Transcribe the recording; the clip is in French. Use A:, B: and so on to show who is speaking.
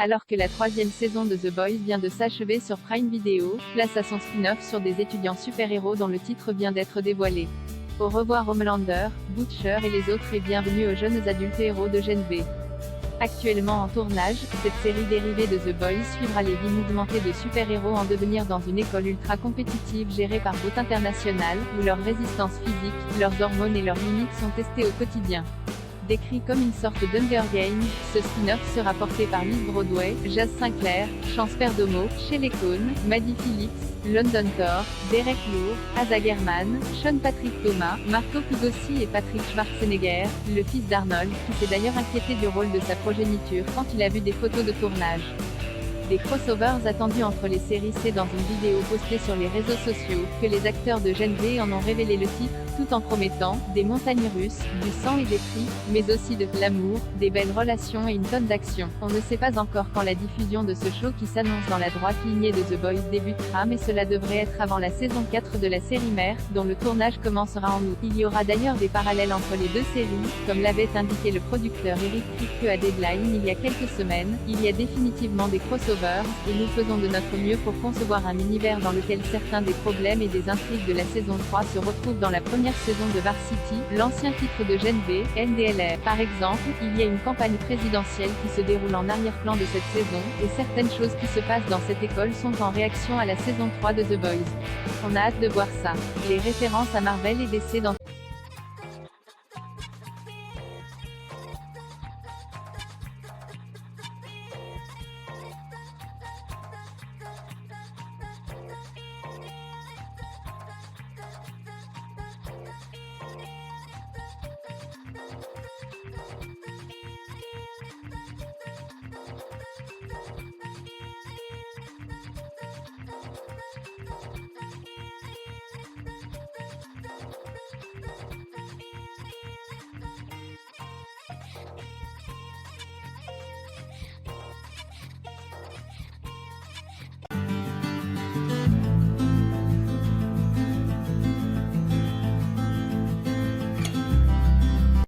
A: Alors que la troisième saison de The Boys vient de s'achever sur Prime Video, place à son spin-off sur des étudiants super-héros dont le titre vient d'être dévoilé. Au revoir Homelander, Butcher et les autres et bienvenue aux jeunes adultes héros de Gen V. Actuellement en tournage, cette série dérivée de The Boys suivra les vies mouvementées de super-héros en devenir dans une école ultra compétitive gérée par Boot International, où leur résistance physique, leurs hormones et leurs limites sont testées au quotidien. Décrit comme une sorte d'Hunger Games, ce spin-off sera porté par Liz Broadway, Jazz Sinclair, Chance Perdomo, Shelley Cohn, Maddie Phillips, London Thor, Derek Lour, Asa German, Sean Patrick Thomas, Marco Pigossi et Patrick Schwarzenegger, le fils d'Arnold, qui s'est d'ailleurs inquiété du rôle de sa progéniture quand il a vu des photos de tournage. Des crossovers attendus entre les séries, c'est dans une vidéo postée sur les réseaux sociaux, que les acteurs de Gen V en ont révélé le titre, tout en promettant des montagnes russes, du sang et des cris, mais aussi de l'amour, des belles relations et une tonne d'action. On ne sait pas encore quand la diffusion de ce show qui s'annonce dans la droite lignée de The Boys débutera, mais cela devrait être avant la saison 4 de la série mère, dont le tournage commencera en août. Il y aura d'ailleurs des parallèles entre les deux séries, comme l'avait indiqué le producteur Eric Kripke à Deadline il y a quelques semaines. Il y a définitivement des crossovers, et nous faisons de notre mieux pour concevoir un univers dans lequel certains des problèmes et des intrigues de la saison 3 se retrouvent dans la première saison de Varsity, l'ancien titre de Gen V, NDLR. Par exemple, il y a une campagne présidentielle qui se déroule en arrière-plan de cette saison, et certaines choses qui se passent dans cette école sont en réaction à la saison 3 de The Boys. On a hâte de voir ça. Les références à Marvel et DC dans